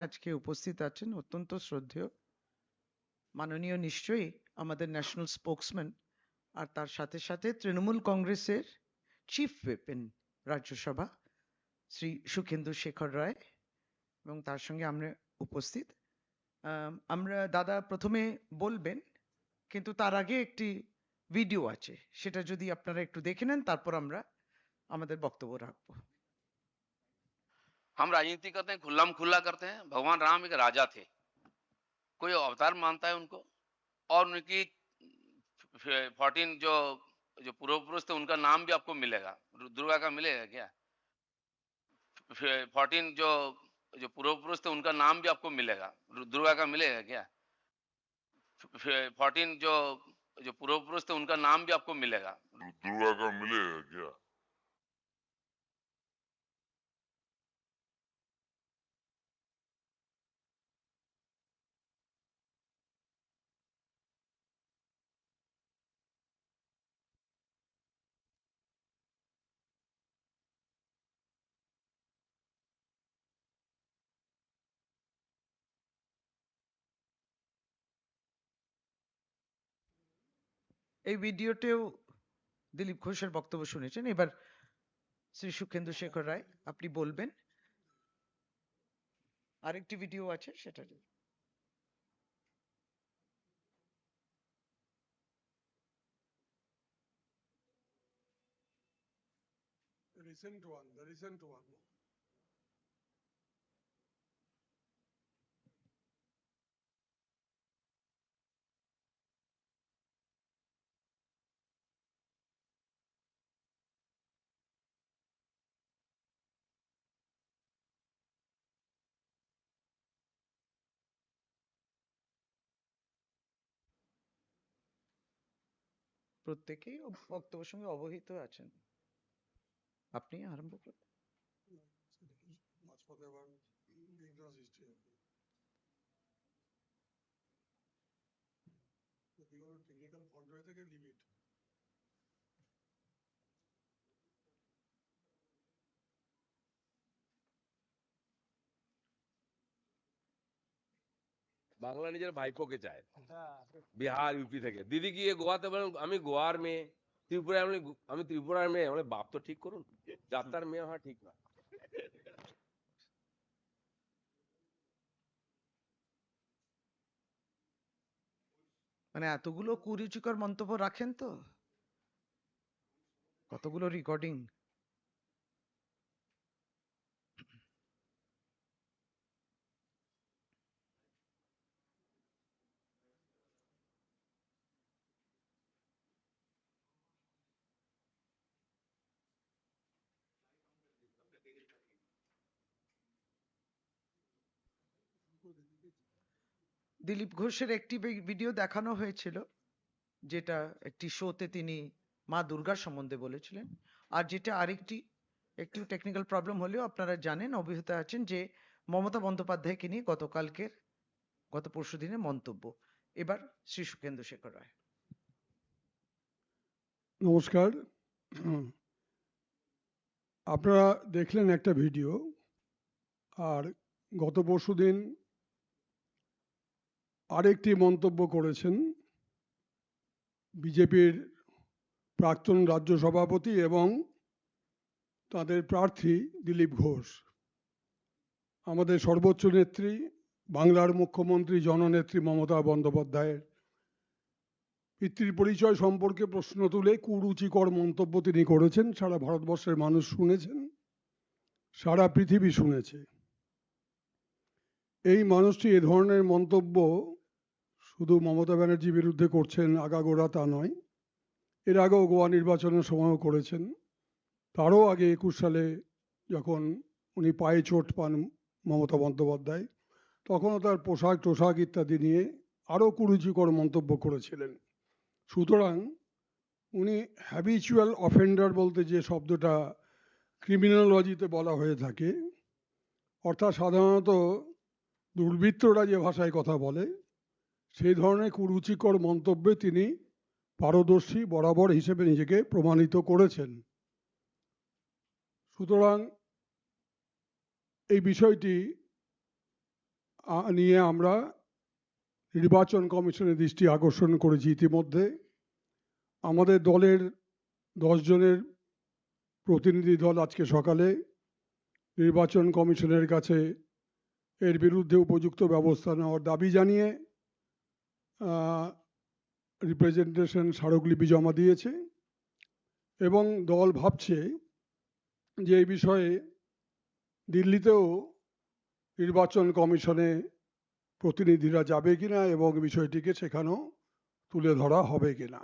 আজকে উপস্থিত আছেন অত্যন্ত শ্রদ্ধেয় মাননীয় নিশ্চয়ই আমাদের ন্যাশনাল স্পোকসম্যান আর তার সাথে সাথে তৃণমূল কংগ্রেসের চিফ হুইপ রাজ্যসভা শ্রী সুখেন্দু শেখর রায় এবং তার সঙ্গে আমরা উপস্থিত। আমরা দাদা প্রথমে বলবেন, কিন্তু তার আগে একটি ভিডিও আছে, সেটা যদি আপনারা একটু দেখে নেন, তারপর আমরা আমাদের বক্তব্য রাখবো। हम राजनीति करते हैं, खुल्लम खुल्ला करते हैं। भगवान राम एक राजा थे, कोई अवतार मानता है उनको, और उनकी 14 जो जो पूर्व पुरुष थे उनका नाम भी आपको मिलेगा। दुर्गा का मिलेगा क्या? 14 जो जो पूर्व पुरुष थे उनका नाम भी आपको मिलेगा। दुर्गा का मिलेगा क्या? 14 जो जो पूर्व पुरुष थे उनका नाम भी आपको मिलेगा। दुर्गा का मिलेगा क्या? এই ভিডিওতেও দিলীপ ঘোষের বক্তব্য শুনেছেন। এবার শ্রী সুখেন্দু শেখর রায় আপনি বলবেন। আরেকটি ভিডিও আছে, সেটা the recent one. প্রত্যেকেই বক্তব্যের সঙ্গে অবহিত আছেন। আপনি আরম্ভ করুন। Much for the one dangerous history. Technical fault হয়ে থেকে লিমিট বাংলা নিজের ভাইপোকে চায়, বিহার ইউপি থেকে। দিদি গিয়ে গোয়াতে বলেন আমি গোয়ার মেয়ে, ত্রিপুরায় আমি ত্রিপুরার মেয়ে। মানে বাপ তো ঠিক করুন, যাত্রার মেয়ে হওয়া ঠিক না। মানে এতগুলো কুরুচিকর মন্তব্য রাখেন তো, কতগুলো রেকর্ডিং। দিলীপ ঘোষের একটি ভিডিও দেখানো হয়েছিল, যেটা একটি শোতে তিনি মা দুর্গার সম্বন্ধে বলেছিলেন। আর যেটা আরেকটি একটু টেকনিক্যাল প্রবলেম হলেও আপনারা জানেন, অবহিত আছেন যে মমতা বন্দ্যোপাধ্যায়কে নিয়ে গত পরশুদিনের মন্তব্য। এবার শ্রী সুখেন্দু শেখর রায়। নমস্কার। আপনারা দেখলেন একটা ভিডিও, আর গত পরশুদিন আরেকটি মন্তব্য করেছেন বিজেপির প্রাক্তন রাজ্য সভাপতি এবং তাদের প্রার্থী দিলীপ ঘোষ। আমাদের সর্বোচ্চ নেত্রী, বাংলার মুখ্যমন্ত্রী জননেত্রী মমতা বন্দ্যোপাধ্যায়ের পিতৃ পরিচয় সম্পর্কে প্রশ্ন তুলে কুরুচিকর মন্তব্য তিনি করেছেন। সারা ভারতবর্ষের মানুষ শুনেছেন, সারা পৃথিবী শুনেছে। এই মানুষটি এ ধরনের মন্তব্য শুধু মমতা ব্যানার্জির বিরুদ্ধে করছেন আগাগোড়া তা নয়, এর আগেও গোয়া নির্বাচনের সময়ও করেছেন। তারও আগে 21 সালে যখন উনি পায়ে চোট পান মমতা বন্দ্যোপাধ্যায়, তখনও তার পোশাক ইত্যাদি নিয়ে আরও কুরুচিকর মন্তব্য করেছিলেন। সুতরাং উনি হ্যাবিচুয়াল অফেন্ডার বলতে যে শব্দটা ক্রিমিনোলজিতে বলা হয়ে থাকে, অর্থাৎ সাধারণত দুর্বৃত্তরা যে ভাষায় কথা বলে, সেই ধরনের কুরুচিকর মন্তব্যে তিনি পারদর্শী বরাবর হিসেবে নিজেকে প্রমাণিত করেছেন। সুতরাং এই বিষয়টি নিয়ে আমরা নির্বাচন কমিশনের দৃষ্টি আকর্ষণ করেছি ইতিমধ্যে। আমাদের দলের 10 জনের প্রতিনিধি দল আজকে সকালে নির্বাচন কমিশনের কাছে এর বিরুদ্ধে উপযুক্ত ব্যবস্থা নেওয়ার দাবি জানিয়ে রিপ্রেজেন্টেশন স্মারকলিপি জমা দিয়েছে এবং দল ভাবছে যে এই বিষয়ে দিল্লিতেও নির্বাচন কমিশনে প্রতিনিধিরা যাবে কিনা এবং বিষয়টিকে সেখানেও তুলে ধরা হবে কিনা।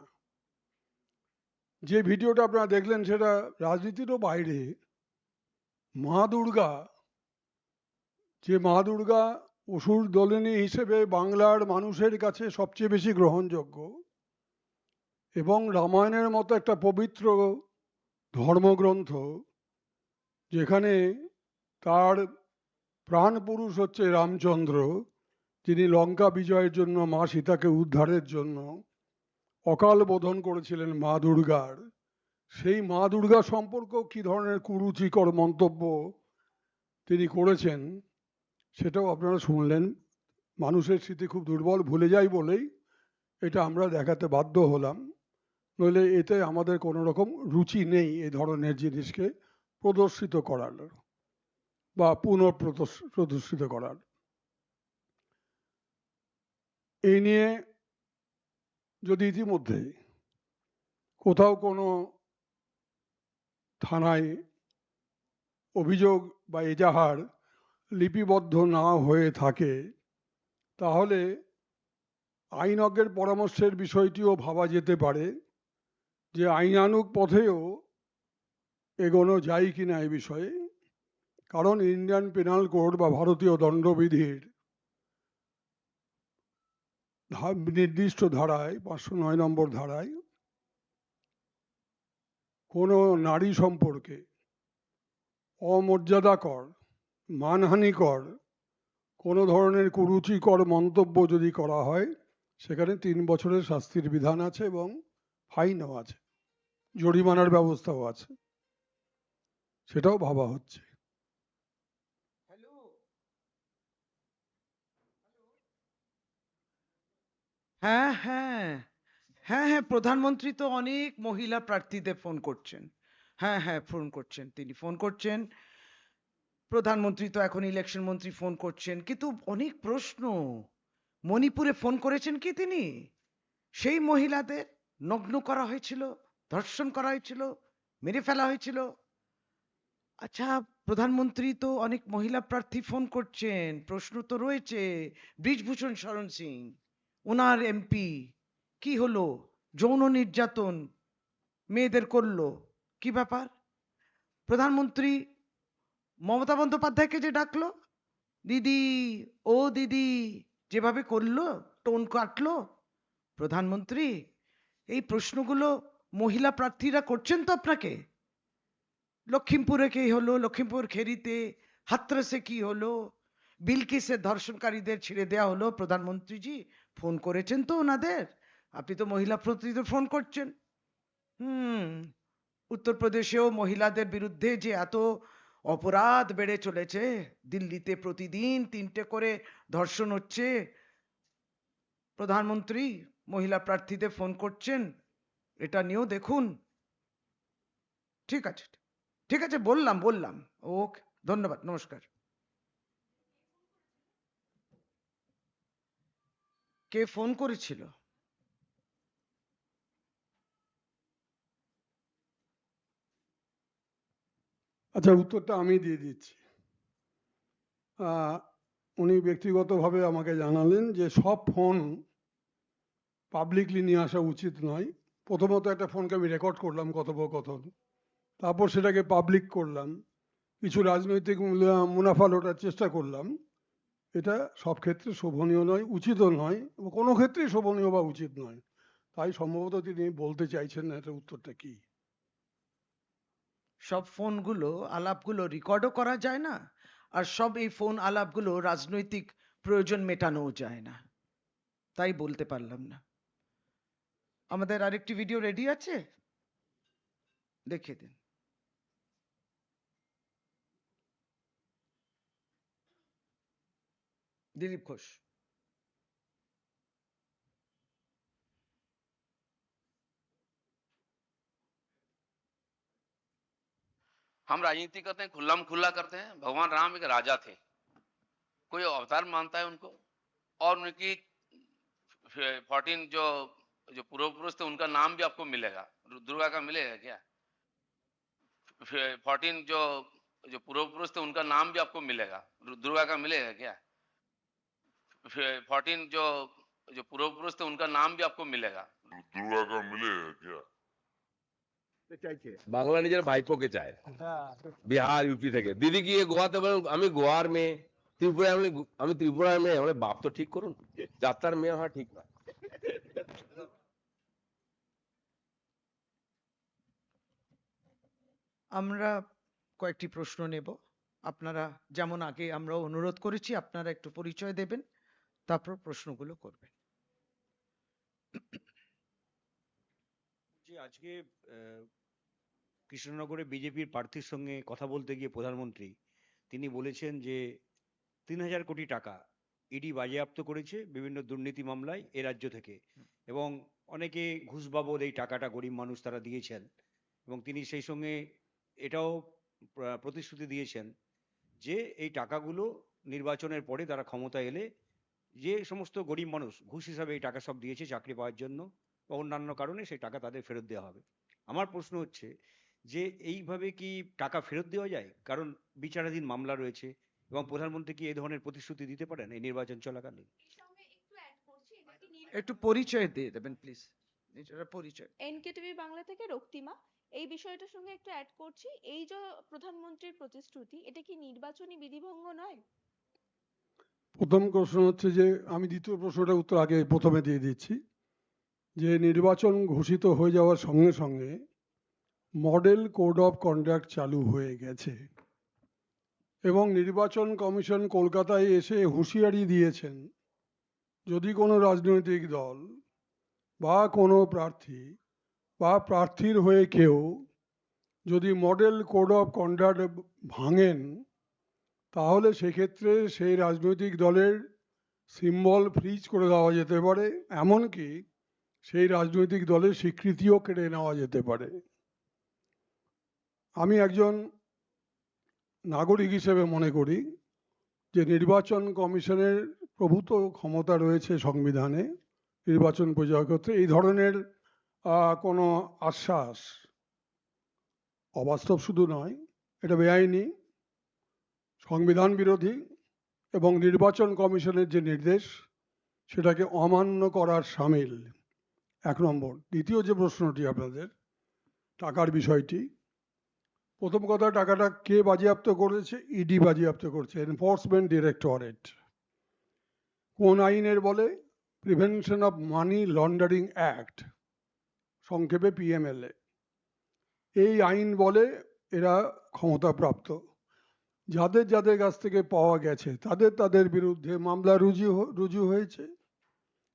যে ভিডিওটা আপনারা দেখলেন সেটা রাজনীতিরও বাইরে। মা দুর্গা, যে মা দুর্গা অসুর দলিনী হিসেবে বাংলার মানুষের কাছে সবচেয়ে বেশি গ্রহণযোগ্য এবং রামায়ণের মতো একটা পবিত্র ধর্মগ্রন্থ, যেখানে তার প্রাণ পুরুষ হচ্ছে রামচন্দ্র, যিনি লঙ্কা বিজয়ের জন্য মা সীতাকে উদ্ধারের জন্য অকাল বোধন করেছিলেন মা দুর্গার, সেই মা দুর্গা সম্পর্কেও কী ধরনের কুরুচিকর মন্তব্য তিনি করেছেন সেটাও আপনারা শুনলেন। মানুষের স্মৃতি খুব দুর্বল, ভুলে যায় বলেই এটা আমরা দেখাতে বাধ্য হলাম, নইলে এতে আমাদের কোনো রকম রুচি নেই এই ধরনের জিনিসকে প্রদর্শিত করার বা প্রদর্শিত করার। এই নিয়ে যদি ইতিমধ্যে কোথাও কোনো থানায় অভিযোগ বা এজাহার লিপিবদ্ধ না হয়ে থাকে, তাহলে আইনজ্ঞের পরামর্শের বিষয়টিও ভাবা যেতে পারে যে আইনানুগ পথেও এগোনো যায় কিনা এই বিষয়ে। কারণ ইন্ডিয়ান পেনাল কোড বা ভারতীয় দণ্ডবিধির নির্দিষ্ট ধারায় 509 নম্বর ধারায় কোনো নারী সম্পর্কে অমর্যাদাকর, মানহানিকর কোনো ধরনের কুরুচিকর মন্তব্য যদি করা হয়, সেখানে 3 বছরের শাস্তির বিধান আছে এবং ফাইনও আছে, জরিমানার ব্যবস্থাও আছে। সেটাও ভাবা হচ্ছে। হ্যাঁ হ্যাঁ হ্যাঁ হ্যাঁ, প্রধানমন্ত্রী তো অনেক মহিলা প্রার্থীদের ফোন করছেন। হ্যাঁ হ্যাঁ, ফোন করছেন, তিনি ফোন করছেন। প্রধানমন্ত্রী তো এখন ইলেকশন মন্ত্রী ফোন করছেন, কিন্তু অনেক প্রশ্ন। মণিপুরে ফোন করেছেন কি তিনি? সেই মহিলাদের নগ্ন করা হয়েছিল, ধর্ষণ করা হয়েছিল, মেরে ফেলা হয়েছিল। আচ্ছা, প্রধানমন্ত্রী তো অনেক মহিলা প্রার্থী ফোন করছেন, প্রশ্ন তো রয়েছে। ব্রিজভূষণ শরণ সিং, ওনার এমপি, কি হলো? যৌন নির্যাতন মেয়েদের করলো, কি ব্যাপার? প্রধানমন্ত্রী মমতা বন্দ্যোপাধ্যায়কে যে ডাকলো, দিদি, ও দিদি, যেভাবে করলো, টোন কাটলো, প্রধানমন্ত্রী এই প্রশ্নগুলো মহিলা প্রার্থীরা করছেন তো আপনাকে? লক্ষিমপুরে কি হলো? লক্ষিমপুর খেরিতে হাতরাসে কি হলো? বিলকিসের ধর্ষণকারীদের ছেড়ে দেয়া হলো, প্রধানমন্ত্রীজি ফোন করেছেন তো ওনাদের? আপনি তো মহিলা প্রতিনিধিদের ফোন করছেন। উত্তরপ্রদেশেও মহিলাদের বিরুদ্ধে যে এত অপরাধ বেড়ে চলেছে, দিল্লিতে প্রতিদিন 3টে করে ধর্ষণ হচ্ছে, প্রধানমন্ত্রী মহিলা প্রার্থীদের ফোন করছেন, এটা নিয়েও দেখুন। ঠিক আছে, ঠিক আছে, বললাম। ওকে, ধন্যবাদ, নমস্কার। কে ফোন করেছিল? আচ্ছা, উত্তরটা আমি দিয়ে দিচ্ছি। উনি ব্যক্তিগতভাবে আমাকে জানালেন যে সব ফোন পাবলিকলি নিয়ে আসা উচিত নয়। প্রথমত একটা ফোনকে আমি রেকর্ড করলাম কথোপকথন, তারপর সেটাকে পাবলিক করলাম, কিছু রাজনৈতিক মুনাফা লোটার চেষ্টা করলাম। এটা সব ক্ষেত্রে শোভনীয় নয়, উচিতও নয়, কোনো ক্ষেত্রেই শোভনীয় বা উচিত নয়। তাই সম্ভবত তিনি বলতে চাইছেন না এটা উত্তরটা কি। সব ফোনগুলো, আলাপগুলো রেকর্ডও করা যায় না, আর সব এই ফোন আলাপগুলো রাজনৈতিক প্রয়োজন মেটানোও যায় না, তাই বলতে পারলাম না। আমাদের আরেকটি ভিডিও রেডি আছে, দেখিয়ে দিন। দিলীপ ঘোষ। हम राजनीति करते हैं, खुल्लम खुल्ला करते हैं। भगवान राम एक राजा थे, कोई अवतार मानता है उनको, और उनकी 14 जो जो पूर्व पुरुष थे उनका नाम भी आपको मिलेगा। दुर्गा का मिलेगा क्या? 14 जो जो पूर्व पुरुष थे उनका नाम भी आपको मिलेगा। दुर्गा का मिलेगा क्या? 14 जो जो पूर्व पुरुष थे उनका नाम भी आपको मिलेगा। दुर्गा का मिलेगा क्या? বাংলা নিজের ভাইপোকে চায়, বিহার ইউপি থেকে। দিদি গিয়ে গোয়াতে বলেন আমি গোয়ার মেয়ে, ত্রিপুরায় আমি ত্রিপুরার মেয়ে, মানে বাপ তো ঠিক করুন, যাত্রার মেয়ে হওয়া ঠিক না। আমরা কয়েকটি প্রশ্ন নেব। আপনারা যেমন আগে আমরা অনুরোধ করেছি, আপনারা একটু পরিচয় দেবেন, তারপর প্রশ্নগুলো করবেন। যে আজকে কৃষ্ণনগরে বিজেপির প্রার্থীর সঙ্গে কথা বলতে গিয়ে প্রধানমন্ত্রী তিনি বলেছেন যে ৩,০০০ কোটি টাকা ইডি বাজেয়াপ্ত করেছে বিভিন্ন দুর্নীতি মামলায় এ রাজ্য থেকে, এবং অনেকে ঘুষ বাবদ এই টাকাটা গরিব মানুষ তারা দিয়েছেন, এবং তিনি সেই সঙ্গে এটাও প্রতিশ্রুতি দিয়েছেন যে এই টাকাগুলো নির্বাচনের পরে তারা ক্ষমতা এলে যে সমস্ত গরিব মানুষ ঘুষ হিসাবে এই টাকা সব দিয়েছে চাকরি পাওয়ার জন্য বা অন্যান্য কারণে সেই টাকা তাদের ফেরত দেওয়া হবে। আমার প্রশ্ন হচ্ছে যে এইভাবে কি টাকা ফেরত দেওয়া যায়? কারণ বিচারাধীন মামলা রয়েছে, এবং প্রধানমন্ত্রী কি এই ধরনের প্রতিশ্রুতি দিতে পারেন এই নির্বাচন চলাকালীন? একটু পরিচয় দিয়ে দেবেন প্লিজ, নিজেরা পরিচয়। এনকেটিভি বাংলা থেকে রক্তিমা। এই বিষয়টার সঙ্গে একটু অ্যাড করছি, এই যে প্রধানমন্ত্রীর প্রতিশ্রুতি, এটা কি নির্বাচনী বিধিভঙ্গ নয়? প্রথম প্রশ্ন হচ্ছে যে আমি দ্বিতীয় প্রশ্নটার উত্তর আগে প্রথমে দিয়ে দিচ্ছি, যে নির্বাচন ঘোষিত হয়ে যাওয়ার সঙ্গে সঙ্গে মডেল কোড অফ কন্ডাক্ট চালু হয়ে গেছে, এবং নির্বাচন কমিশন কলকাতায় এসে হুঁশিয়ারি দিয়েছেন যদি কোনো রাজনৈতিক দল বা কোনো প্রার্থী বা প্রার্থীর হয়ে কেউ যদি মডেল কোড অফ কন্ডাক্ট ভাঙেন, তাহলে সেক্ষেত্রে সেই রাজনৈতিক দলের সিম্বল ফ্রিজ করে দেওয়া যেতে পারে, এমনকি সেই রাজনৈতিক দলের স্বীকৃতিও কেড়ে নেওয়া যেতে পারে। আমি একজন নাগরিক হিসেবে মনে করি যে নির্বাচন কমিশনের প্রভূত ক্ষমতা রয়েছে সংবিধানে নির্বাচন পরিচালনা করতে। এই ধরনের কোনো আশ্বাস অবাস্তব শুধু নয়, এটা বেআইনি, সংবিধান বিরোধী, এবং নির্বাচন কমিশনের যে নির্দেশ সেটাকে অমান্য করার শামিল, এক নম্বর। দ্বিতীয় যে প্রশ্নটি আপনাদের টাকার বিষয়টি, প্রথম কথা, টাকাটা কে বাজেয়াপ্ত করেছে? ইডি বাজেয়াপ্ত করেছে, এনফোর্সমেন্ট ডিরেক্টরেট। কোন আইনের বলে? Prevention of money laundering act, সংক্ষেপে পিএমএলএ। এই আইন বলে এরা ক্ষমতাপ্রাপ্ত। যাদের যাদের কাছ থেকে পাওয়া গেছে তাদের বিরুদ্ধে মামলা রুজু হয়েছে,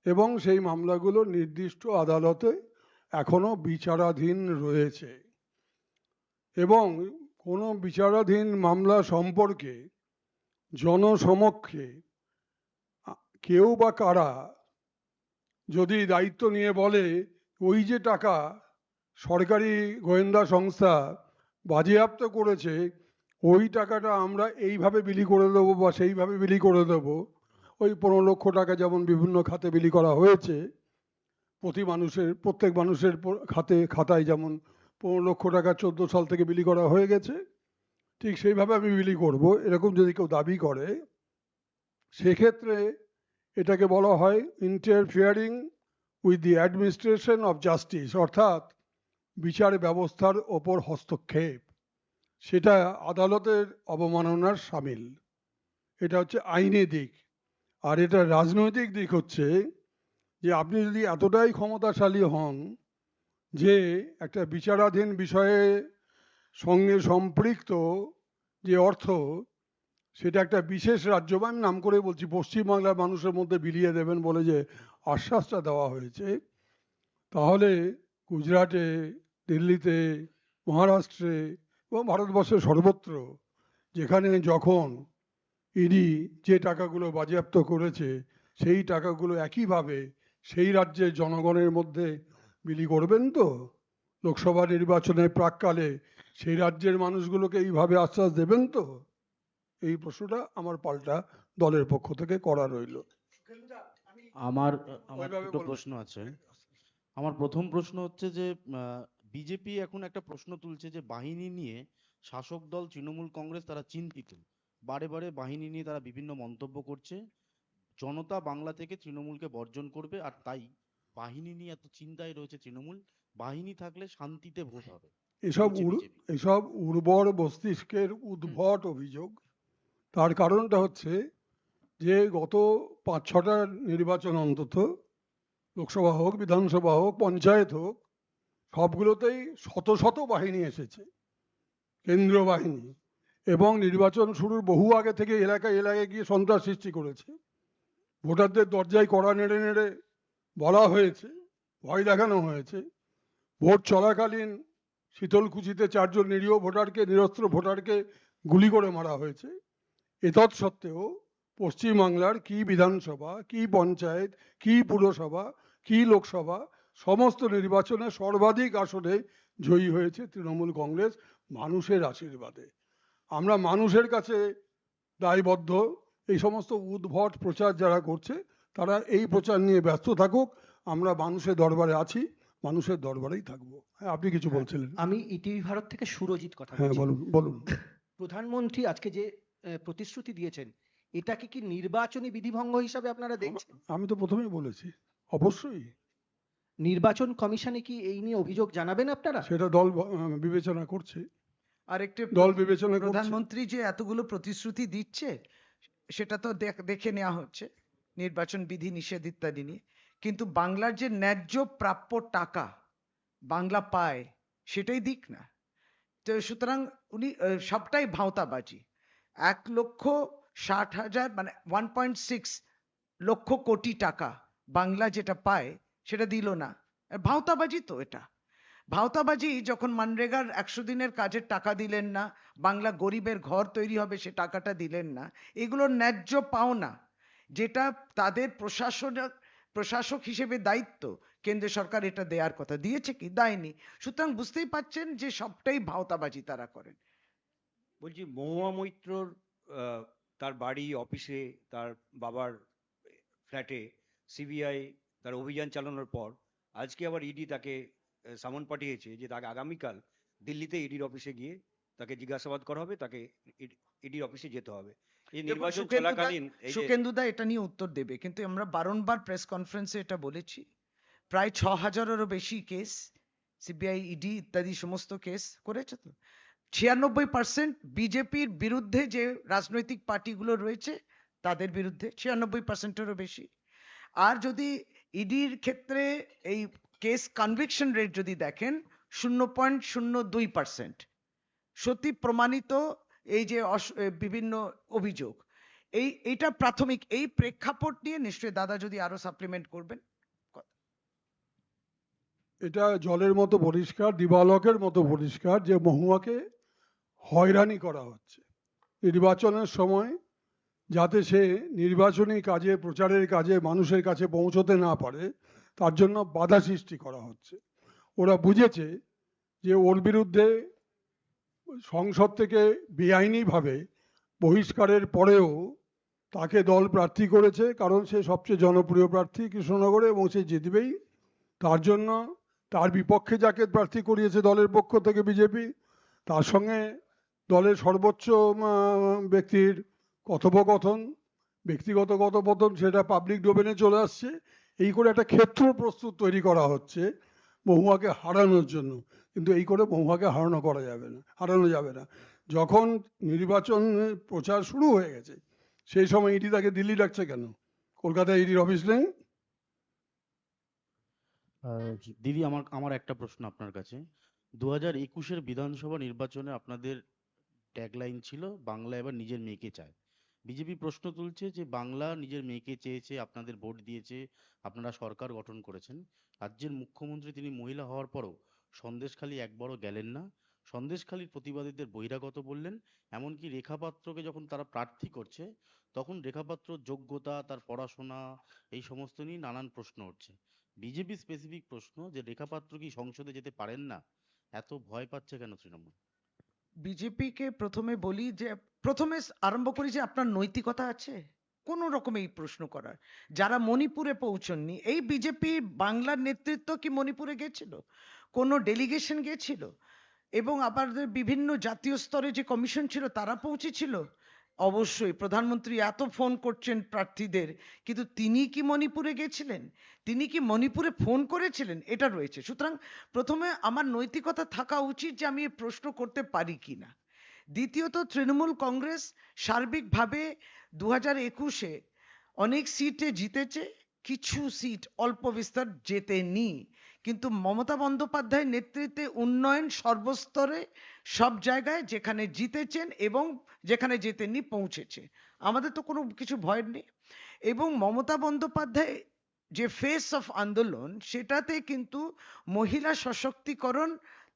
এবং সেই মামলাগুলো নির্দিষ্ট আদালতে এখনো বিচারাধীন রয়েছে, এবং কোনো বিচারাধীন মামলা সম্পর্কে জনসমক্ষে কেউ বা কারা যদি দায়িত্ব নিয়ে বলে ওই যে টাকা সরকারি গোয়েন্দা সংস্থা বাজেয়াপ্ত করেছে, ওই টাকাটা আমরা এইভাবে বিলি করে দেবো বা সেইভাবে বিলি করে দেবো, ওই 15 লক্ষ টাকা যেমন বিভিন্ন খাতে বিলি করা হয়েছে, প্রত্যেক মানুষের খাতায় যেমন 15 লক্ষ টাকা 14 সাল থেকে বিলি করা হয়ে গেছে, ঠিক সেইভাবে আমি বিলি করব, এরকম যদি কেউ দাবি করে, সেক্ষেত্রে এটাকে বলা হয় interfering with the administration of justice, অর্থাৎ বিচার ব্যবস্থার ওপর হস্তক্ষেপ। সেটা আদালতের অবমাননার শামিল। এটা হচ্ছে আইনি দিক। আর এটা রাজনৈতিক দিক হচ্ছে যে আপনি যদি এতটাই ক্ষমতাশালী হন যে একটা বিচারাধীন বিষয়ে সঙ্গে সম্পৃক্ত যে অর্থ, সেটা একটা বিশেষ রাজ্য, আমি নাম করে বলছি, পশ্চিমবাংলার মানুষের মধ্যে বিলিয়ে দেবেন বলে যে আশ্বাসটা দেওয়া হয়েছে, তাহলে গুজরাটে, দিল্লিতে, মহারাষ্ট্রে এবং ভারতবর্ষের সর্বত্র যেখানে যখন ইডি যে টাকাগুলো বাজেয়াপ্ত করেছে সেই টাকাগুলো একইভাবে সেই রাজ্যের জনগণের মধ্যে বিলি করবেন তো? লোকসভা নির্বাচনের প্রাক্কালে সেই রাজ্যের মানুষগুলোকে এইভাবে আশ্বাস দেবেন তো? এই প্রশ্নটা আমার পাল্টা দলের পক্ষ থেকে করা রইল। আমার আমার ওইভাবে দুটো বলবেন। প্রশ্ন আছে। আমার প্রথম প্রশ্ন হচ্ছে যে বিজেপি এখন একটা প্রশ্ন তুলছে যে বাহিনী নিয়ে শাসক দল তৃণমূল কংগ্রেস তারা চিন্তিত। বারে বারে বাহিনী নিয়ে তারা বিভিন্ন মন্তব্য করছে। জনতা বাংলা থেকে তৃণমূলকে বর্জন করবে, আর তাই বাহিনী নিয়ে এত চিন্তায় রয়েছে তৃণমূল। বাহিনী থাকলে শান্তিতে ভোট হবে, এসব বলছে বিজেপি। এসব উর্বর মস্তিষ্কের উদ্ভট অভিযোগ। তার কারণটা হচ্ছে যে গত 5-6টা নির্বাচন অন্তত, লোকসভা হোক, বিধানসভা হোক, পঞ্চায়েত হোক, সবগুলোতেই শত শত বাহিনী এসেছে, কেন্দ্রীয় বাহিনী, এবং নির্বাচন শুরুর বহু আগে থেকে এলাকায় এলাকায় গিয়ে সন্ত্রাস সৃষ্টি করেছে। ভোটারদের দরজায় কড়া নেড়ে নেড়ে বলা হয়েছে, ভয় দেখানো হয়েছে। ভোট চলাকালীন শীতলকুচিতে 4 জন নিরীহ ভোটারকে, নিরস্ত্র ভোটারকে গুলি করে মারা হয়েছে। এতৎ সত্ত্বেও পশ্চিমবাংলার কি বিধানসভা, কি পঞ্চায়েত, কি পুরসভা, কি লোকসভা, সমস্ত নির্বাচনে সর্বাধিক আসনে জয়ী হয়েছে তৃণমূল কংগ্রেস, মানুষের আশীর্বাদে। আমরা মানুষের কাছে দায়বদ্ধ। এই সমস্ত উদ্ভট প্রচার যারা করছে তারা এই প্রচার নিয়ে ব্যস্ত থাকুক। আমরা মানুষের দরবারে আছি, মানুষের দরবারেই থাকবো। হ্যাঁ, আপনি কিছু বলছিলেন। আমি ইটিভি ভারত থেকে সুরজিৎ কথা হ্যাঁ, বলছি। বলুন বলুন। প্রধানমন্ত্রী আজকে যে প্রতিশ্রুতি দিয়েছেন, এটাকে কি নির্বাচনী বিধিভঙ্গ হিসাবে আপনারা দেখছেন? আমি তো প্রথমেই বলেছি, অবশ্যই নির্বাচন কমিশনে কি এই নিয়ে অভিযোগ জানাবেন আপনারা? সেটা দল বিবেচনা করছে। আরেকটি দল বিবেচনা করছে। প্রধানমন্ত্রী যে এতগুলো প্রতিশ্রুতি দিচ্ছে সেটা তো দেখে নেওয়া হচ্ছে, নির্বাচন বিধি নিষেধ ইত্যাদি নিয়ে। কিন্তু বাংলার যে ন্যায্য প্রাপ্য টাকা বাংলা পায় সেটাই দিক না। তো সুতরাং উনি সবটাই ভাঁওতাবাজি। 1,60,000 মানে 1.6 লক্ষ কোটি টাকা বাংলা যেটা পায় সেটা দিল না। ভাঁওতাবাজি তো এটা। ভাঁওতাবাজি যখন মনরেগার 100 দিনের কাজের টাকা দিলেন না, বাংলা গরিবের ঘর তৈরি হবে সে টাকাটা দিলেন না, এগুলো ন্যায্য পাওনা, যেটা তাদের প্রশাসক হিসেবে দায়িত্ব। কেন্দ্র সরকার এটা দেওয়ার কথা, দিয়েছে কি? দেয়নি। সুতরাং বুঝতেই পাচ্ছেন যে সবটাই ভাঁওতাবাজি তারা করেন। বলছি, মহুয়া মৈত্রর তার বাড়ি, অফিসে, তার বাবার ফ্ল্যাটে সিবিআই তার অভিযান চালানোর পর আজকে আবার ইডি তাকে সামন পাঠিয়েছে যে তাকে আগামীকাল দিল্লিতে ইডির অফিসে গিয়ে তাকে জিজ্ঞাসাবাদ করা হবে, তাকে ইডির অফিসে যেতে হবে। এই নির্বাচন চলাকালীন এই যে সুকেন্দুদা এটা নিয়ে উত্তর দেবে, কিন্তু আমরা বারংবার প্রেস কনফারেন্সে এটা বলেছি, প্রায় 6,000-এরও বেশি কেস সিবিআই, ইডি ইত্যাদি সমস্ত কেস করেছে। তো 96% বিজেপির বিরুদ্ধে যে রাজনৈতিক পার্টিগুলো রয়েছে তাদের বিরুদ্ধে, 96%-এরও বেশি। আর যদি ইডির ক্ষেত্রে এই কেস কনভিকশন রেট যদি দেখেন 0.02%। সত্যি প্রমাণিত এই যে বিভিন্ন অভিযোগ, এইটা প্রাথমিক। এই প্রেক্ষাপট নিয়ে নিশ্চয়ই দাদা যদি আরো সাপ্লিমেন্ট করবেন। এটা জলের মতো পরিষ্কার, দিবালোকের মতো পরিষ্কার যে মহুয়াকে হয়রানি করা হচ্ছে নির্বাচনের সময়, যাতে সে নির্বাচনী কাজে, প্রচারের কাজে মানুষের কাছে পৌঁছতে না পারে, তার জন্য বাধা সৃষ্টি করা হচ্ছে। ওরা বুঝেছে যে ওর বিরুদ্ধে সংসদ থেকে বেআইনিভাবে বহিষ্কারের পরেও তাকে দল প্রার্থী করেছে, কারণ সে সবচেয়ে জনপ্রিয় প্রার্থী কৃষ্ণনগরে এবং সে জিতবেই। তার জন্য তার বিপক্ষে যাকে প্রার্থী করিয়েছে দলের পক্ষ থেকে বিজেপি, তার সঙ্গে দলের সর্বোচ্চ ব্যক্তির কথোপকথন, ব্যক্তিগত কথোপকথন, সেটা পাবলিক ডোমেনে চলে আসছে। এই করে একটা ক্ষেত্র প্রস্তুত তৈরি করা হচ্ছে মহুয়াকে হারানোর জন্য। কিন্তু এই করে মহুয়াকে হারানো যাবে না। যখন নির্বাচন প্রচার শুরু হয়ে গেছে সেই সময় ইডি তাকে দিল্লি ডাকছে কেন? কলকাতায় ইডির অফিস নেই? দিদি, আমার একটা প্রশ্ন আপনার কাছে। 2021-এর বিধানসভা নির্বাচনে আপনাদের ট্যাগলাইন ছিল বাংলা এবার নিজের মেয়েকে চায়। বিজেপি প্রশ্ন তুলছে যে বাংলা নিজের মেয়েকে চেয়েছে, আপনাদের ভোট দিয়েছে, আপনারা সরকার গঠন করেছেন। রাজ্যের মুখ্যমন্ত্রী তিনি মহিলা হওয়ার পরও সন্দেশখালি একবারও গেলেন না। সন্দেশখালীর প্রতিবাদীদের বহিরাগত বললেন, এমনকি রেখা পাত্রকে যখন তারা প্রার্থী করছে তখন রেখা পাত্রর যোগ্যতা, তার পড়াশোনা এই সমস্ত নিয়ে নানান প্রশ্ন উঠছে। বিজেপি স্পেসিফিক প্রশ্ন যে রেখা পাত্র কি সংসদে যেতে পারেন না? এত ভয় পাচ্ছে কেন তৃণমূল? বিজেপিকে প্রথমে বলি যে প্রথমে আরম্ভ করি যে আপনার নৈতিকতা আছে কোনো রকম এই প্রশ্ন করার? যারা মণিপুরে পৌঁছননি, এই বিজেপি বাংলার নেতৃত্ব কি মণিপুরে গেছিল? কোনো ডেলিগেশন গেছিল? এবং আবার বিভিন্ন জাতীয় স্তরে যে কমিশন ছিল তারা পৌঁছেছিল? অবশ্যই প্রধানমন্ত্রী এত ফোন করছেন প্রার্থীদের, কিন্তু তিনি কি মণিপুরে গেছিলেন? তিনি কি মণিপুরে ফোন করেছিলেন? এটা রয়েছে। সুতরাং প্রথমে আমার নৈতিকতা থাকা উচিত যে আমি এই প্রশ্ন করতে পারি কিনা। দ্বিতীয়ত, তৃণমূল কংগ্রেস সার্বিকভাবে 2021-এ অনেক সিটে জিতেছে, কিছু সিট অল্প বিস্তর জেতেনি, কিন্তু মমতা বন্দ্যোপাধ্যায়ের নেতৃত্বে উন্নয়ন সর্বস্তরে সব জায়গায় যেখানে জিতেছেন এবং যেখানে জেতেননি পৌঁছেছে। আমাদের তো কোনো কিছু ভয় নেই। এবং মমতা বন্দ্যোপাধ্যায় যে ফেস অফ আন্দোলন, সেটাতে কিন্তু মহিলা সশক্তিকরণ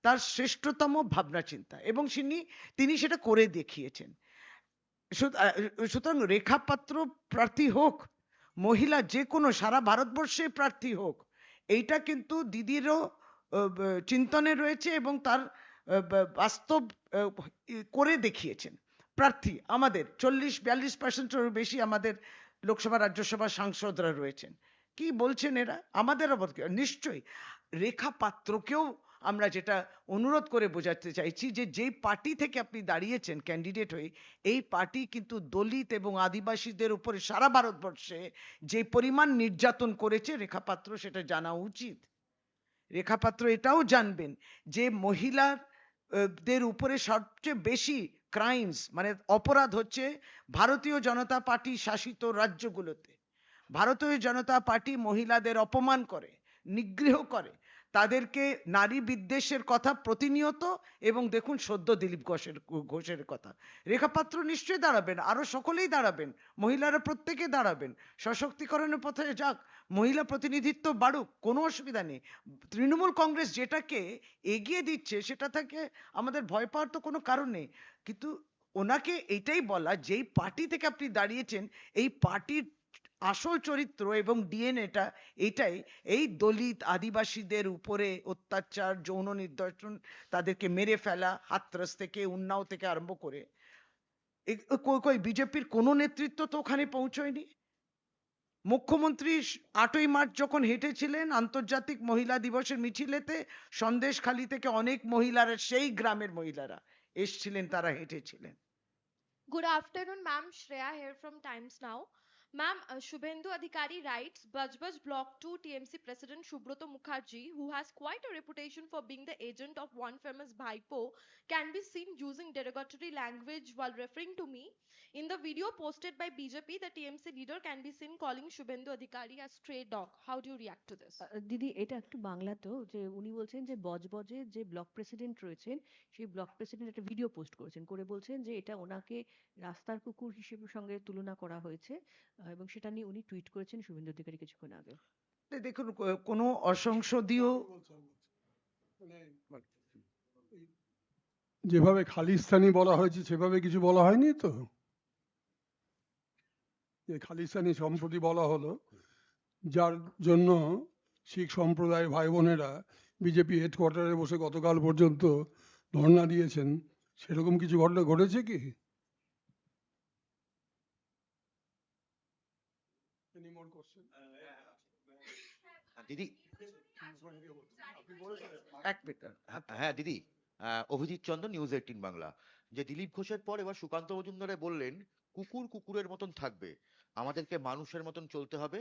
তার শ্রেষ্ঠতম ভাবনা চিন্তা, এবং তিনি সেটা করে দেখিয়েছেন। সুতরাং রেখা পাত্র প্রার্থী হোক, মহিলা যে কোনো সারা ভারতবর্ষে প্রার্থী হোক, এইটা কিন্তু দিদিরও চিন্তনে রয়েছে এবং তার বাস্তব করে দেখিয়েছেন। প্রার্থী আমাদের 40-42% বেশি আমাদের লোকসভা রাজ্যসভা সাংসদরা রয়েছেন। কি বলছেন এরা? আমাদের আবার নিশ্চয়ই রেখা পাত্রকেও আমরা যেটা অনুরোধ করে বোঝাতে চাইছি যে যেই পার্টি থেকে আপনি দাঁড়িয়েছেন ক্যান্ডিডেট হয়ে, এই পার্টি কিন্তু দলিত এবং আদিবাসীদের উপরে সারা ভারতবর্ষে যে পরিমাণ নির্যাতন করেছে, রেখা পাত্র সেটা জানা উচিত। রেখা পাত্র এটাও জানবেন যে মহিলাদের উপরে সবচেয়ে বেশি ক্রাইমস মানে অপরাধ হচ্ছে ভারতীয় জনতা পার্টি শাসিত রাজ্যগুলোতে। ভারতীয় জনতা পার্টি মহিলাদের অপমান করে, নিগৃহ করে, তাদেরকে নারী বিদ্বেষের কথা প্রতিনিয়ত, এবং দেখুন সদ্য দিলীপ ঘোষের কথা। রেখা পাত্র নিশ্চয়ই দাঁড়াবেন, আরো সকলেই দাঁড়াবেন, মহিলারা প্রত্যেকে দাঁড়াবেন, সশক্তিকরণের পথে যাক, মহিলা প্রতিনিধিত্ব বাড়ুক, কোনো অসুবিধা নেই। তৃণমূল কংগ্রেস যেটাকে এগিয়ে দিচ্ছে সেটা থেকে আমাদের ভয় পাওয়ার তো কোনো কারণ নেই, কিন্তু ওনাকে এটাই বলা, যেই পার্টি থেকে আপনি দাঁড়িয়েছেন এই পার্টির আসল চরিত্র এবং ডিএনএটা এটাই, এই দলিত আদিবাসীদের উপরে অত্যাচার, যৌন নির্যাতন, তাদেরকে মেরে ফেলা, হাতরাস থেকে উন্নাও থেকে আরম্ভ করে কই বিজেপির কোনো নেতৃত্ব তো ওখানে পৌঁছয়নি। মুখ্যমন্ত্রী 8ই মার্চ যখন হেঁটেছিলেন আন্তর্জাতিক মহিলা দিবসের মিছিলেতে, সন্দেশখালী থেকে অনেক মহিলারা, সেই গ্রামের মহিলারা এসছিলেন, তারা হেঁটেছিলেন। Good afternoon, ma'am. Shreya here from Times Now. Ma'am, Shubhendu Adhikari writes, Bajbaj Block 2 TMC President Shubroto Mukherjee, who has quite a reputation for being the agent of one famous Bhaipo, can be seen using derogatory language while referring to me. In the video posted by BJP, the TMC leader can be seen calling Shubhendu Adhikari a stray dog. How do you react to this? দিদি এটা একটু বাংলাতেও, যে উনি বলছেন যে বজবজে যে block president রয়েছেন সেই ব্লক প্রেসিডেন্ট একটা ভিডিও পোস্ট করেছেন, করে বলছেন যে এটা ওনাকে রাস্তার কুকুর হিসেবে সঙ্গে তুলনা করা হয়েছে, এবং সেটা নিয়ে উনি টুইট করেছেন শুভেন্দু অধিকারী কিছুক্ষণ আগে। দেখুন, কোনো অসংসদীয় যেভাবে খালিস্তানি বলা হয়েছে সেভাবে কিছু বলা হয়নি তো। যে খালিস্তানি সম্প্রতি বলা হলো, যার জন্য শিখ সম্প্রদায়ের ভাই বোনেরা বিজেপি হেডকোয়ার্টারে বসে গতকাল পর্যন্ত ধর্ণা দিয়েছেন, সেরকম কিছু ঘটনা ঘটেছে কি? দিদি, এক মিনিট। হ্যাঁ দিদি, অভিজিৎ চন্দ্র, নিউজ 18 বাংলা। যে দিলীপ ঘোষের পর এবার সুকান্ত মজুমদারে বললেন কুকুর কুকুরের মতন থাকবে, আমাদেরকে মানুষের মতন চলতে হবে,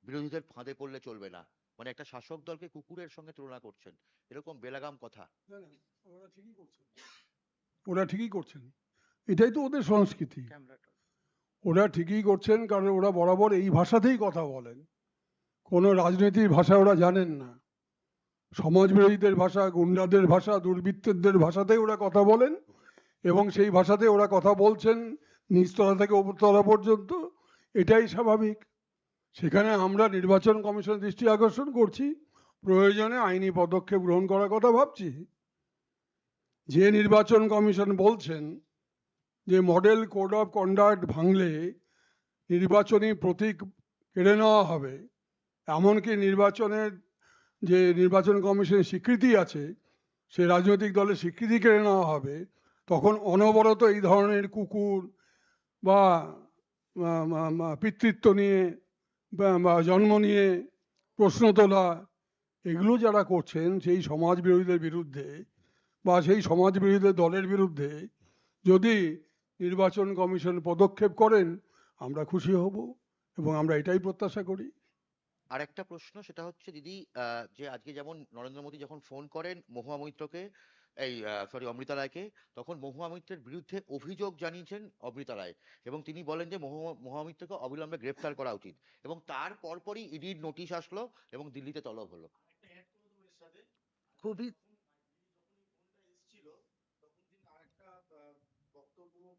বিরোধীদের ফাঁদে পড়লে চলবে না। মানে একটা শাসক দলকে কুকুরের সঙ্গে তুলনা করছেন, এরকম বেলাগাম কথা। ওরা ঠিকই করছেন, এটাই তো ওদের সংস্কৃতি। ওরা ঠিকই করছেন, কারণ ওরা বরাবর এই ভাষাতেই কথা বলেন, কোনো রাজনীতির ভাষা ওরা জানেন না। সমাজ বিরোধীদের ভাষা, গুন্ডাদের ভাষা, দুর্বৃত্তদের ভাষাতেই ওরা কথা বলেন, এবং সেই ভাষাতে ওরা কথা বলছেন নিচতলা থেকে উপরতলা পর্যন্ত, এটাই স্বাভাবিক। সেখানে আমরা নির্বাচন কমিশনের দৃষ্টি আকর্ষণ করছি, প্রয়োজনে আইনি পদক্ষেপ গ্রহণ করার কথা ভাবছি। যে নির্বাচন কমিশন বলছেন যে মডেল কোড অফ কন্ডাক্ট ভাঙলে নির্বাচনী প্রতীক কেড়ে নেওয়া হবে, এমনকি নির্বাচনের যে নির্বাচন কমিশনের স্বীকৃতি আছে সে রাজনৈতিক দলের স্বীকৃতি কেড়ে নেওয়া হবে, তখন অনবরত এই ধরনের কুকুর বা পিতৃত্ব নিয়ে বা জন্ম নিয়ে প্রশ্ন তোলা, এগুলো যারা করছেন সেই সমাজ বিরোধীদের বিরুদ্ধে বা সেই সমাজ বিরোধী দলের বিরুদ্ধে যদি নির্বাচন কমিশন পদক্ষেপ করেন আমরা খুশি হব এবং আমরা এটাই প্রত্যাশা করি। আর একটা প্রশ্ন, সেটা হচ্ছে দিদি, যে আজকে যেমন নরেন্দ্র মোদী যখন ফোন করেন মহুয়া মৈত্রকে, অমৃতা রায়কে, তখন মহুয়া মৈত্রের বিরুদ্ধে অভিযোগ জানিয়েছেন অমৃতা রায় এবং তিনি বলেন যে মহুয়া মৈত্রকে অবিলম্বে গ্রেফতার করা উচিত, এবং তার পরপরই ইডির নোটিশ আসলো এবং দিল্লিতে তলব হলো। খুবই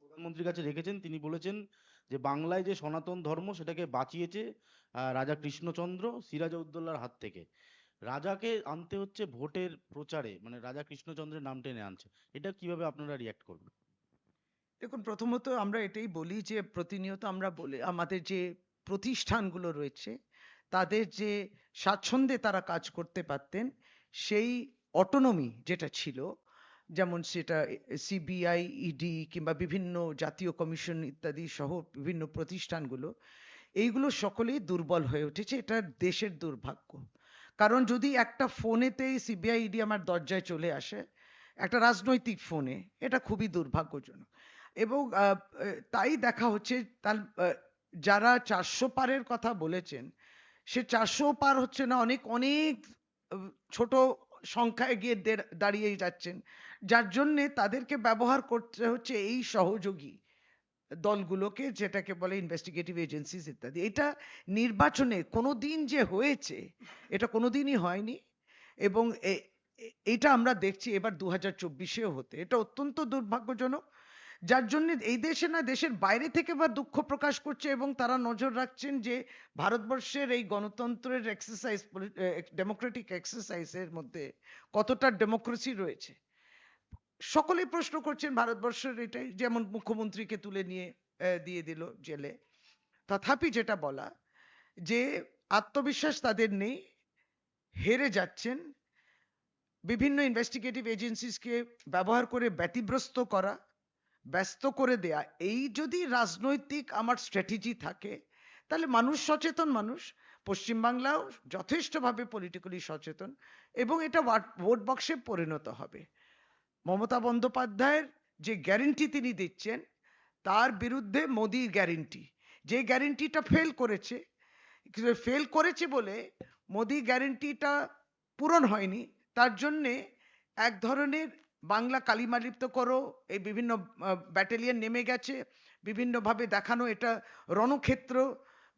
প্রধানমন্ত্রীর কাছে রেখেছেন। তিনি বলেছেন যে বাংলায় যে সনাতন ধর্ম সেটাকে বাঁচিয়েছে রাজা কৃষ্ণচন্দ্র সিরাজউদ্দৌলার হাত থেকে। রাজাকে আনতে হচ্ছে ভোটের প্রচারে, মানে রাজা কৃষ্ণচন্দ্রের নাম টেনে আনছে। এটা কিভাবে আপনারা রিয়াক্ট করবেন? দেখুন, প্রথমত আমরা এটাই বলি যে প্রতিনিয়ত আমরা বলি আমাদের যে প্রতিষ্ঠানগুলো রয়েছে তাদের যে স্বাচ্ছন্দ্যে তারা কাজ করতে পারতেন, সেই অটোনমি যেটা ছিল, যেমন সেটা সিবিআই, ইডি কিংবা বিভিন্ন জাতীয় কমিশন ইত্যাদি সহ বিভিন্ন প্রতিষ্ঠানগুলো, এইগুলো সকলেই দুর্বল হয়ে উঠেছে। এটা দেশের দুর্ভাগ্য। কারণ যদি একটা ফোনেতেই সিবিআই, ইডি আমার দরজায় চলে আসে, একটা রাজনৈতিক ফোনে, এটা খুবই দুর্ভাগ্যজনক। এবং তাই দেখা হচ্ছে তার যারা 400 পারের কথা বলেছেন, সে 400 পার হচ্ছে না, অনেক অনেক ছোট সংখ্যায় গিয়ে দাঁড়িয়ে যাচ্ছেন, যার জন্যে তাদেরকে ব্যবহার করতে হচ্ছে এই সহযোগী দলগুলোকে, যেটাকে বলে ইনভেস্টিগেটিভ এজেন্সিস ইত্যাদি। এটা নির্বাচনে কোনোদিন যে হয়েছে এটা কোনোদিনই হয়নি, এবং এটা আমরা দেখছি এবার 2024-এও হতে। এটা অত্যন্ত দুর্ভাগ্যজনক, যার জন্য এই দেশে না দেশের বাইরে থেকে বা দুঃখ প্রকাশ করছে এবং তারা নজর রাখছেন যে ভারতবর্ষের এই গণতন্ত্রের এক্সারসাইজ, ডেমোক্রেটিক এক্সারসাইজের মধ্যে কতটা ডেমোক্রেসি রয়েছে। সকলেই প্রশ্ন করছেন ভারতবর্ষের এটাই, যেমন মুখ্যমন্ত্রীকে তুলে নিয়ে দিয়ে দিল জেলে। তথাপি যেটা বলা যে আত্মবিশ্বাস তাদের নেই, হেরে যাচ্ছেন, বিভিন্ন ইনভেস্টিগেটিভ এজেন্সিসকে ব্যবহার করে ব্যতিব্যস্ত করা, ব্যস্ত করে দেয়া, এই যদি রাজনৈতিক আমার স্ট্র্যাটেজি থাকে তাহলে মানুষ সচেতন, মানুষ পশ্চিমবাংলাও যথেষ্টভাবে পলিটিক্যালি সচেতন, এবং এটা ভোট বক্সে পরিণত হবে। মমতা বন্দ্যোপাধ্যায়ের যে গ্যারেন্টি তিনি দিচ্ছেন তার বিরুদ্ধে মোদির গ্যারেন্টি, যে গ্যারেন্টিটা ফেল করেছে বলে মোদি গ্যারেন্টিটা পূরণ হয়নি, তার জন্যে এক ধরনের বাংলা কালিমালিপ্ত করো, এই বিভিন্ন ব্যাটালিয়ন নেমে গেছে, বিভিন্নভাবে দেখানো এটা রণক্ষেত্র,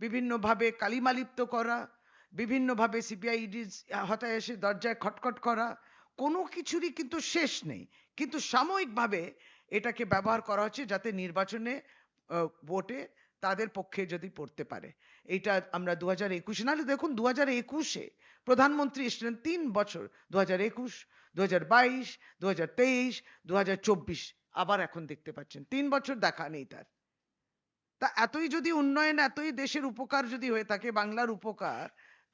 বিভিন্নভাবে কালিমালিপ্ত করা, বিভিন্নভাবে সিবিআই, ইডি হতায় এসে দরজায় খটখট করা, কোনো কিছুরই কিন্তু শেষ নেই। কিন্তু সাময়িকভাবে এটাকে ব্যবহার করা হচ্ছে যাতে নির্বাচনে ভোটে তাদের পক্ষে যদি পড়তে পারে। এইটা আমরা 2021, নাহলে দেখুন 2021-এ প্রধানমন্ত্রী এসেছিলেন 3 বছর, 2021, 2022, 2023, 2024, আবার এখন দেখতে পাচ্ছেন 3 বছর দেখা নেই তার। তা এতই যদি উন্নয়ন, এতই দেশের উপকার যদি হয়ে থাকে, বাংলার উপকার,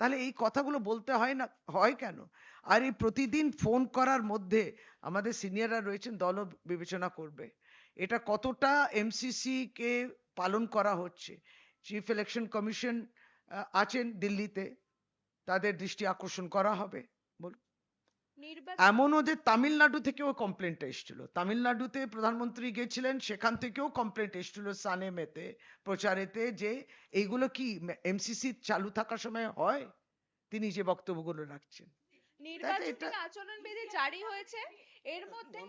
তাহলে এই কথাগুলো বলতে হয় না, হয় কেন? আর এই প্রতিদিন ফোন করার মধ্যে আমাদের সিনিয়ররা রয়েছেন, দলও বিবেচনা করবে এটা কতটা এমসিসি কে পালন করা হচ্ছে। চিফ ইলেকশন কমিশন আছেন দিল্লিতে, তাদের দৃষ্টি আকর্ষণ করা হবে। এমনও যে তামিলনাড়ু থেকেও কমপ্লেন্ট এসেছিল, তামিলনাড়ুতে প্রধানমন্ত্রী গেছিলেন, সেখান থেকেও কমপ্লেন্ট এসেছিল সানেমেতে, প্রচারেতে, যে এইগুলো কি এমসিসি চালু থাকার সময় হয়, তিনি যে বক্তব্যগুলো রাখছেন। নির্বাচনী আচরণবিধি জারি হয়েছে, এর মধ্যে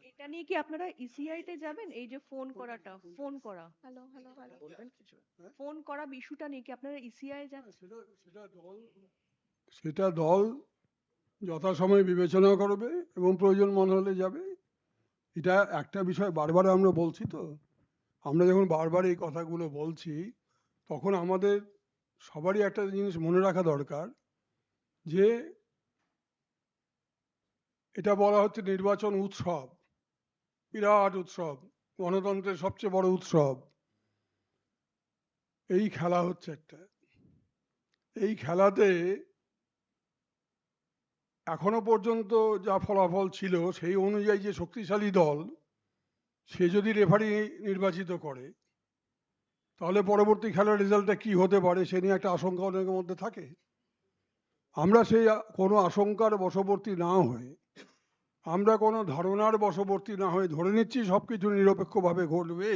এটা নিয়ে কি আপনারা ইসিআই তে যাবেন? এই যে ফোন করাটা, ফোন করা, হ্যালো হ্যালো হ্যালো, বলবেন কিছু? ফোন করা ইস্যুটা নিয়ে কি আপনারা ইসিআই যাবেন? সেটা দল যথাসময়ে বিবেচনা করবে এবং প্রয়োজন মনে হলে যাবে। এটা একটা বিষয় বারবার আমরা বলছি, তো আমরা যখন বারবার এই কথাগুলো বলছি তখন আমাদের সবারই একটা জিনিস মনে রাখা দরকার, যে এটা বলা হচ্ছে নির্বাচন উৎসব, বিরাট উৎসব, গণতন্ত্রের সবচেয়ে বড় উৎসব। এই খেলা হচ্ছে একটা, এই খেলাতে এখনো পর্যন্ত যা ফলাফল ছিল সেই অনুযায়ী যে শক্তিশালী দল সে যদি রেফারি নির্বাচিত করে, তাহলে পরবর্তী খেলার রেজাল্টটা কি হতে পারে সে নিয়ে একটা আশঙ্কা অনেকের মধ্যে থাকে। আমরা সেই কোনো আশঙ্কার বশবর্তী না হয়ে, আমরা কোনো ধারণার বশবর্তী না হয়ে ধরে নিচ্ছি সব কিছু নিরপেক্ষভাবে ঘটবে,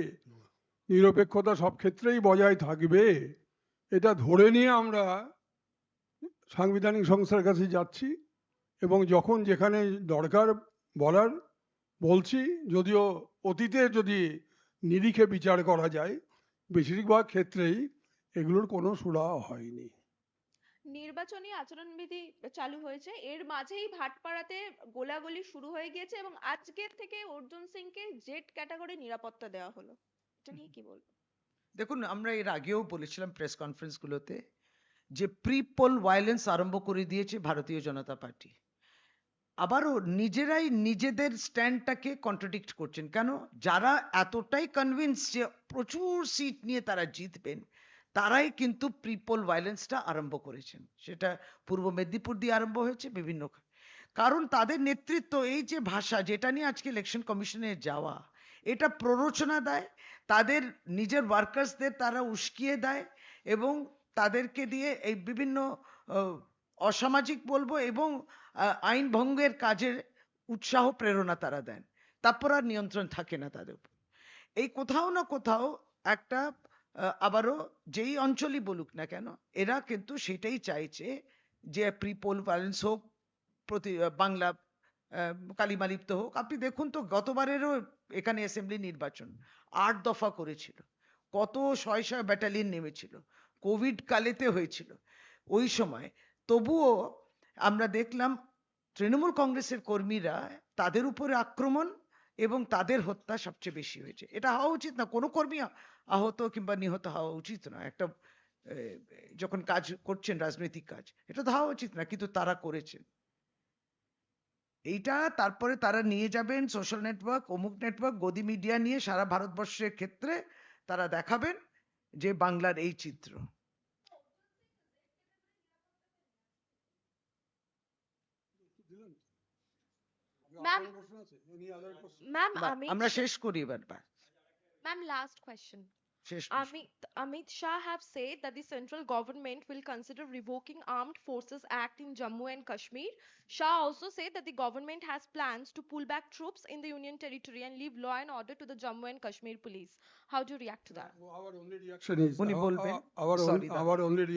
নিরপেক্ষতা সব ক্ষেত্রেই বজায় থাকবে, এটা ধরে নিয়ে আমরা সাংবিধানিক সংস্থার কাছে যাচ্ছি এবং যখন যেখানে দরকার বলার বলছি। যদিও অতীতে যদি নিরিখে বিচার করা যায় বেশিরভাগ ক্ষেত্রেই এগুলোর কোনো সুরাহা হয়নি। নির্বাচনী আচরণবিধি চালু হয়েছে, এর মাঝেই ভাটপাড়াতে গোলাগুলি শুরু হয়ে গিয়েছে এবং আজকের থেকে অর্জুন সিংকে জেড ক্যাটাগরি নিরাপত্তা দেওয়া হলো, এটা নিয়ে কি বলবো? দেখুন, আমরা এর আগেও বলেছিলাম প্রেস কনফারেন্সগুলোতে যে প্রি পোল ভায়োলেন্স আরম্ভ করে দিয়েছে ভারতীয় জনতা পার্টি। আবারও নিজেরাই নিজেদের স্ট্যান্ডটাকে কন্ট্রাডিক্ট করছেন। কেন? যারা এতটাই কনভিন্স যে প্রচুর সিট নিয়ে তারা জিতবেন, তারাই কিন্তু প্রি পোল ভায়োলেন্সটা আরম্ভ করেছেন। সেটা পূর্ব মেদিনীপুর দিয়ে আরম্ভ হয়েছে বিভিন্ন, কারণ তাদের নেতৃত্ব এই যে ভাষা যেটা নিয়ে আজকে ইলেকশন কমিশনে যাওয়া, এটা প্ররোচনা দেয়, তাদের নিজের ওয়ার্কার্সদের তারা উস্কিয়ে দেয় এবং তাদেরকে দিয়ে এই বিভিন্ন অসামাজিক বলবো এবং আইন ভঙ্গের কাজের উৎসাহ প্রেরণা তারা দেন। তারপর আর নিয়ন্ত্রণ থাকে না তাদের উপর। এই কোথাও না কোথাও একটা আবারও যেই অঞ্চলই বলুক না কেন, এরা কিন্তু সেটাই চাইছে যে প্রি পোল ভায়োলেন্স হোক, প্রতি বাংলা কালিমালিপ্ত হোক। আপনি দেখুন তো গতবারেরও এখানে অ্যাসেম্বলি নির্বাচন 8 দফা করেছিল, কত শয় শয় ব্যাটালিয়ন নেমেছিল, কোভিড কালেতে হয়েছিল ওই সময়। তবুও আমরা দেখলাম তৃণমূল কংগ্রেসের কর্মীরা, তাদের উপরে আক্রমণ এবং তাদের হত্যা সবচেয়ে বেশি হয়েছে। এটা হওয়া উচিত না, কোনো কর্মী আহত কিংবা নিহত হওয়া উচিত না একটা যখন কাজ করছেন, রাজনৈতিক কাজ, এটা তো হওয়া উচিত না, কিন্তু তারা করেছেন এইটা। তারপরে তারা নিয়ে যাবেন সোশ্যাল নেটওয়ার্ক, অমুক নেটওয়ার্ক, গদি মিডিয়া নিয়ে সারা ভারতবর্ষের ক্ষেত্রে তারা দেখাবেন যে বাংলার এই চিত্র। Ma'am, আমরা শেষ করি এবার। Ma'am, last question. শেষ Amit Shah have said that the central government will consider revoking Armed Forces Act in Jammu and Kashmir. Shah also said that the government has plans to pull back troops in the Union Territory and leave law and order to the Jammu and Kashmir police. How do you react to that? উনি বলবেন,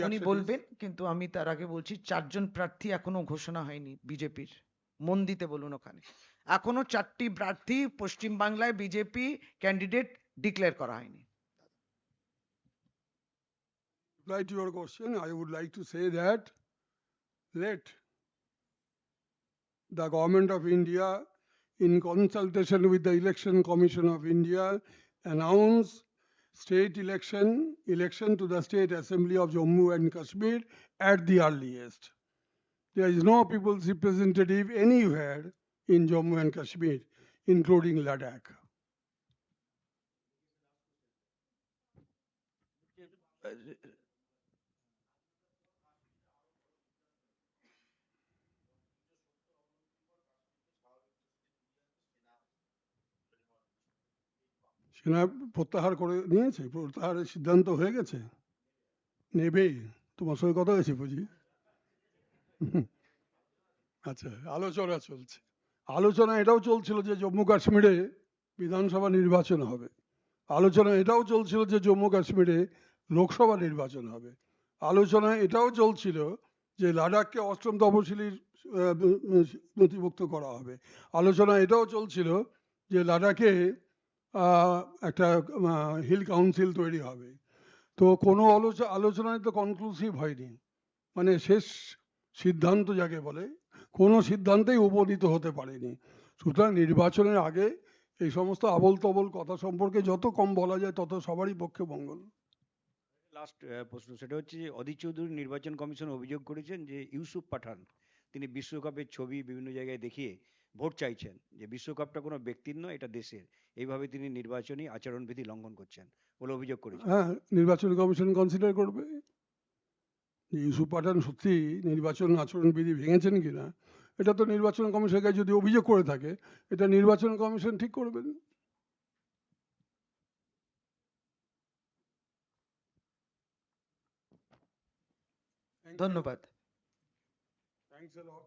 উনি বলবেন, কিন্তু আমি তার আগে বলছি 4 জন প্রার্থী এখনো ঘোষণা হয়নি বিজেপির। মন দিতে বলুন, ওখানে এখনো 4টি প্রার্থী পশ্চিম বাংলায় বিজেপি ক্যান্ডিডেট ডিক্লেয়ার করা হয়নি। Reply to your question, I would like to say that let the government of India, in consultation with the Election Commission of India, announce state election to the State Assembly of Jammu and Kashmir at the earliest. There is no people's representative anywhere in Jammu and Kashmir, including Ladakh. সেনা প্রত্যাহার করে নিয়েছে, প্রত্যাহারের সিদ্ধান্ত হয়ে গেছে, নেবে। তোমার সঙ্গে কথা হয়েছে বুঝি? আচ্ছা, আলোচনা চলছে। আলোচনা এটাও চলছিল যে জম্মু কাশ্মীরে বিধানসভা নির্বাচন হবে, আলোচনা এটাও চলছিল যে জম্মু কাশ্মীরে লোকসভা নির্বাচন হবে, আলোচনা এটাও চলছিল যে লাদাখকে 8ম তফসিলির নথিভুক্ত করা হবে, আলোচনা এটাও চলছিল যে লাদাখে একটা হিল কাউন্সিল তৈরি হবে। তো কোনো আলোচনায় তো কনক্লুসিভ হয়নি, মানে শেষ সিদ্ধান্ত যাকে বলে কোনো সিদ্ধান্তেই উপনীত হতে পারেনি। সুতরাং নির্বাচনের আগে এই সমস্ত আবল তবল কথা সম্পর্কে যত কম বলা যায় তত সবারই পক্ষে মঙ্গল। লাস্ট প্রশ্ন, সেটা হচ্ছে যে অধীর চৌধুরী নির্বাচন কমিশন অভিযোগ করেছেন যে ইউসুফ পাঠান তিনি বিশ্বকাপের ছবি বিভিন্ন জায়গায় দেখিয়ে ভোট চাইছেন, যে বিশ্বকাপটা কোনো ব্যক্তির নয়, এটা দেশের। এইভাবে তিনি নির্বাচনী আচরণবিধি লঙ্ঘন করছেন বলে অভিযোগ করেছেন। হ্যাঁ, নির্বাচন কমিশন কনসিডার করবে যে ইউসুফ পাঠান সত্যি নির্বাচন আচরণবিধি ভেঙেছেন কিনা। এটা তো নির্বাচন কমিশনের কাছে যদি অভিযোগ করে থাকে, এটা নির্বাচন কমিশন ঠিক করবেন। ধন্যবাদ। Thanks a lot.